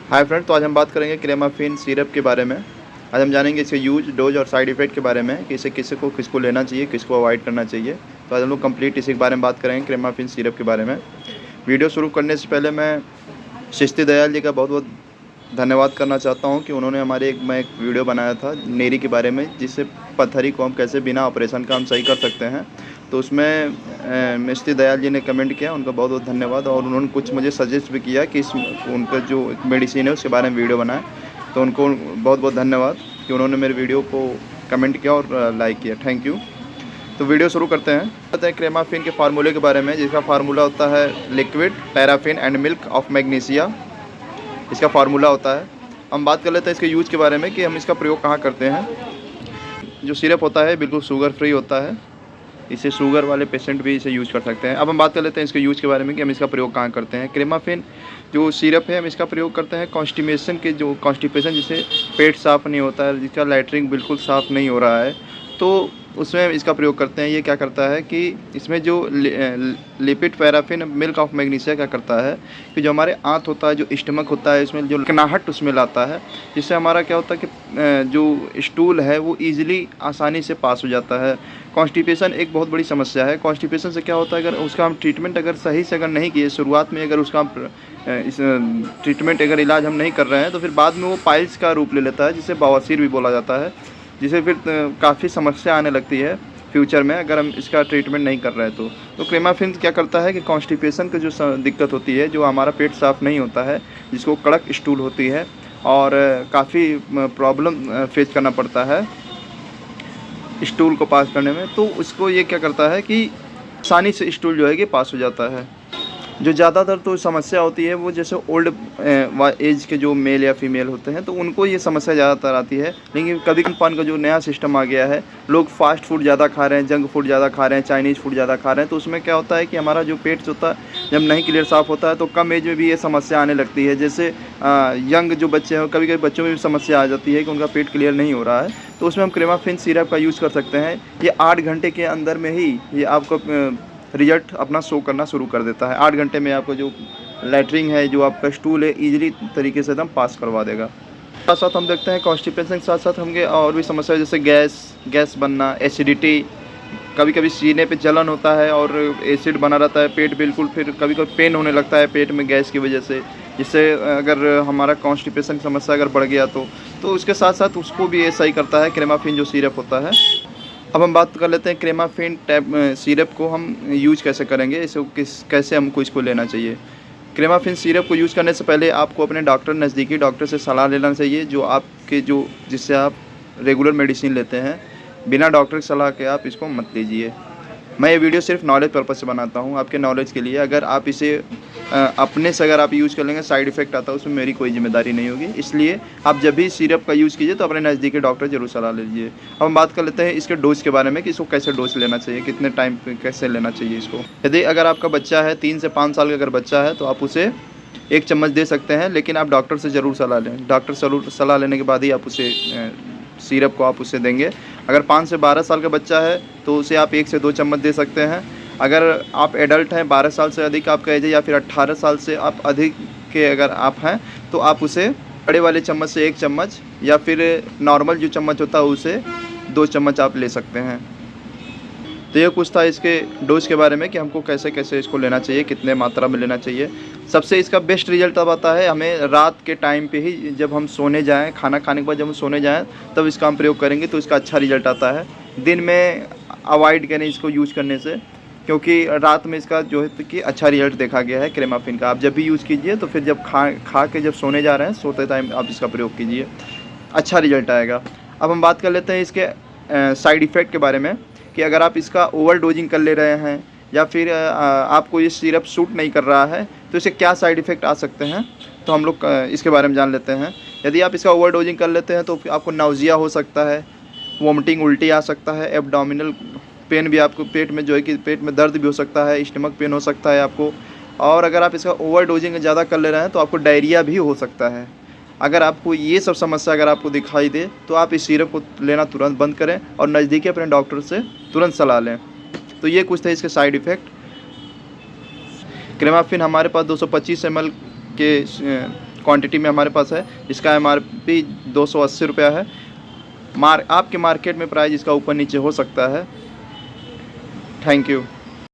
Hi friend, तो आज हम बात करेंगे क्रेमाफिन सिरप के बारे में। आज हम जानेंगे इसके यूज, डोज और साइड इफ़ेक्ट के बारे में कि इसे किसको लेना चाहिए, किसको अवॉइड करना चाहिए। तो आज हम लोग कंप्लीट इसी के बारे में बात करेंगे, क्रेमाफिन सिरप के बारे में। वीडियो शुरू करने से पहले मैं सृष्टि दयाल जी का बहुत बहुत धन्यवाद करना चाहता हूं कि उन्होंने मैं एक वीडियो बनाया था नेरी के बारे में, जिससे पत्थरी को हम कैसे बिना ऑपरेशन का हम सही कर सकते हैं। तो उसमें मिस्टर दयाल जी ने कमेंट किया, उनका बहुत बहुत धन्यवाद। और उन्होंने कुछ मुझे सजेस्ट भी किया कि उनका जो मेडिसिन है उसके बारे में वीडियो बनाए, तो उनको बहुत बहुत धन्यवाद कि उन्होंने मेरे वीडियो को कमेंट किया और लाइक किया। Thank you. तो वीडियो शुरू करते हैं। बताते हैं क्रेमाफिन के फार्मूले के बारे में, जिसका फार्मूला होता है liquid paraffin and milk of magnesia. इसका फार्मूला होता है। हम बात कर लेते हैं इसके यूज़ के बारे में कि हम इसका प्रयोग कहाँ करते हैं। जो सिरप होता है बिल्कुल शुगर फ्री होता है, इसे शुगर वाले पेशेंट भी इसे यूज़ कर सकते हैं। अब हम बात कर लेते हैं इसके यूज़ के बारे में कि हम इसका प्रयोग कहाँ करते हैं। क्रेमाफिन जो सिरप है हम इसका प्रयोग करते हैं कॉन्स्टिपेशन जिसे पेट साफ़ नहीं होता है, जिसका लैट्रिन बिल्कुल साफ़ नहीं हो रहा है, तो उसमें इसका प्रयोग करते हैं। ये क्या करता है कि इसमें जो lipid paraffin milk of magnesia क्या करता है कि जो हमारे आंत होता है, जो स्टमक होता है, इसमें जो कनाहट उसमें लाता है, जिससे हमारा क्या होता है कि जो स्टूल है वो ईजिली आसानी से पास हो जाता है। कॉन्स्टिपेशन एक बहुत बड़ी समस्या है। कॉन्स्टिपेशन से क्या होता है, अगर उसका हम ट्रीटमेंट अगर सही से अगर नहीं किए शुरुआत में, अगर उसका इस ट्रीटमेंट अगर इलाज हम नहीं कर रहे हैं, तो फिर बाद में वो पाइल्स का रूप ले लेता है, जिसे बवासीर भी बोला जाता है, जिसे फिर काफ़ी समस्या आने लगती है फ्यूचर में अगर हम इसका ट्रीटमेंट नहीं कर रहे हैं। तो क्रेमाफिन क्या करता है कि कॉन्स्टिपेशन की जो दिक्कत होती है, जो हमारा पेट साफ़ नहीं होता है, जिसको कड़क स्टूल होती है और काफ़ी प्रॉब्लम फेस करना पड़ता है स्टूल को पास करने में, तो उसको ये क्या करता है कि आसानी से स्टूल जो है कि पास हो जाता है। जो ज़्यादातर तो समस्या होती है वो जैसे ओल्ड एज के जो मेल या फीमेल होते हैं, तो उनको ये समस्या ज़्यादातर आती है। लेकिन कभी खान का जो नया सिस्टम आ गया है, लोग फास्ट फूड ज़्यादा खा रहे हैं, जंक फूड ज़्यादा खा रहे हैं, चाइनीज़ फूड ज़्यादा खा रहे हैं, तो उसमें क्या होता है कि हमारा जो पेट होता है जब नहीं क्लियर साफ़ होता है, तो कम एज में भी ये समस्या आने लगती है। जैसे यंग जो बच्चे हैं, कभी कभी बच्चों में भी समस्या आ जाती है कि उनका पेट क्लियर नहीं हो रहा है, तो उसमें हम क्रेमाफिन सिरप का यूज़ कर सकते हैं। ये 8 घंटे के अंदर में ही ये आपको रिजल्ट अपना शो करना शुरू कर देता है। 8 घंटे में आपको जो लैट्रिन है, जो आपका स्टूल है, ईजिली तरीके से एकदम पास करवा देगा। साथ साथ हम देखते हैं कॉन्स्टिपेशन के साथ साथ हमें और भी समस्या जैसे गैस बनना, एसिडिटी, कभी कभी सीने पे जलन होता है और एसिड बना रहता है, पेट बिल्कुल, फिर कभी कभी पेन होने लगता है पेट में गैस की वजह से, जिससे अगर हमारा कॉन्स्टिपेशन की समस्या अगर बढ़ गया तो उसके साथ साथ उसको भी ये सही करता है क्रेमाफिन जो सिरप होता है। अब हम बात कर लेते हैं क्रेमाफिन सिरप को हम यूज कैसे करेंगे, कैसे हमको इसको लेना चाहिए। क्रेमाफिन सिरप को यूज़ करने से पहले आपको अपने नज़दीकी डॉक्टर से सलाह लेना चाहिए, जिससे आप रेगुलर मेडिसिन लेते हैं। बिना डॉक्टर की सलाह के आप इसको मत लीजिए। मैं ये वीडियो सिर्फ नॉलेज पर्पज़ से बनाता हूँ, आपके नॉलेज के लिए। अगर आप इसे अपने से अगर आप यूज़ कर लेंगे, साइड इफ़ेक्ट आता है, उसमें मेरी कोई जिम्मेदारी नहीं होगी। इसलिए आप जब भी सिरप का यूज़ कीजिए तो अपने नज़दीकी डॉक्टर जरूर सलाह लीजिए। अब हम बात कर लेते हैं इसके डोज के बारे में कि इसको कैसे डोज लेना चाहिए, कितने टाइम पे कैसे लेना चाहिए इसको। यदि अगर आपका बच्चा है 3 से 5 साल का अगर बच्चा है, तो आप उसे 1 चम्मच दे सकते हैं, लेकिन आप डॉक्टर से ज़रूर सलाह लें। डॉक्टर सलाह लेने के बाद ही आप उसे सिरप को आप उसे देंगे। अगर 5 से 12 साल का बच्चा है तो उसे आप 1 से 2 चम्मच दे सकते हैं। अगर आप एडल्ट हैं, 12 साल से अधिक आपका एज है, या फिर 18 साल से आप अधिक के अगर आप हैं, तो आप उसे बड़े वाले चम्मच से 1 चम्मच, या फिर नॉर्मल जो चम्मच होता है उसे 2 चम्मच आप ले सकते हैं। तो ये कुछ था इसके डोज के बारे में कि हमको कैसे कैसे इसको लेना चाहिए, कितने मात्रा में लेना चाहिए। सबसे इसका बेस्ट रिजल्ट तब आता है हमें रात के टाइम पे ही, जब हम सोने जाएं, खाना खाने के बाद जब हम सोने जाएं, तब इसका हम प्रयोग करेंगे तो इसका अच्छा रिजल्ट आता है। दिन में अवॉइड करें इसको यूज़ करने से, क्योंकि रात में इसका जो है कि अच्छा रिजल्ट देखा गया है क्रेमाफिन का। आप जब भी यूज़ कीजिए तो फिर जब खा के जब सोने जा रहे हैं, सोते टाइम आप इसका प्रयोग कीजिए, अच्छा रिजल्ट आएगा। अब हम बात कर लेते हैं इसके साइड इफ़ेक्ट के बारे में कि अगर आप इसका ओवर डोजिंग कर ले रहे हैं, या फिर आपको ये सिरप सूट नहीं कर रहा है, तो इससे क्या साइड इफ़ेक्ट आ सकते हैं, तो हम लोग इसके बारे में जान लेते हैं। यदि आप इसका ओवर डोजिंग कर लेते हैं तो आपको नाउजिया हो सकता है, वोमिटिंग, उल्टी आ सकता है, एब्डोमिनल पेन भी, आपको पेट में जो है कि पेट में दर्द भी हो सकता है, स्टमक पेन हो सकता है आपको। और अगर आप इसका ओवर डोजिंग ज़्यादा कर ले रहे हैं तो आपको डायरिया भी हो सकता है। अगर आपको ये सब समस्या अगर आपको दिखाई दे तो आप इस सिरप को लेना तुरंत बंद करें और नज़दीकी अपने डॉक्टर से तुरंत सलाह लें। तो ये कुछ थे इसके साइड इफ़ेक्ट। क्रेमाफिन हमारे पास 225 ml के क्वांटिटी में हमारे पास है, इसका MRP 280 रुपया है। आपके मार्केट में प्राइस इसका ऊपर नीचे हो सकता है। Thank you.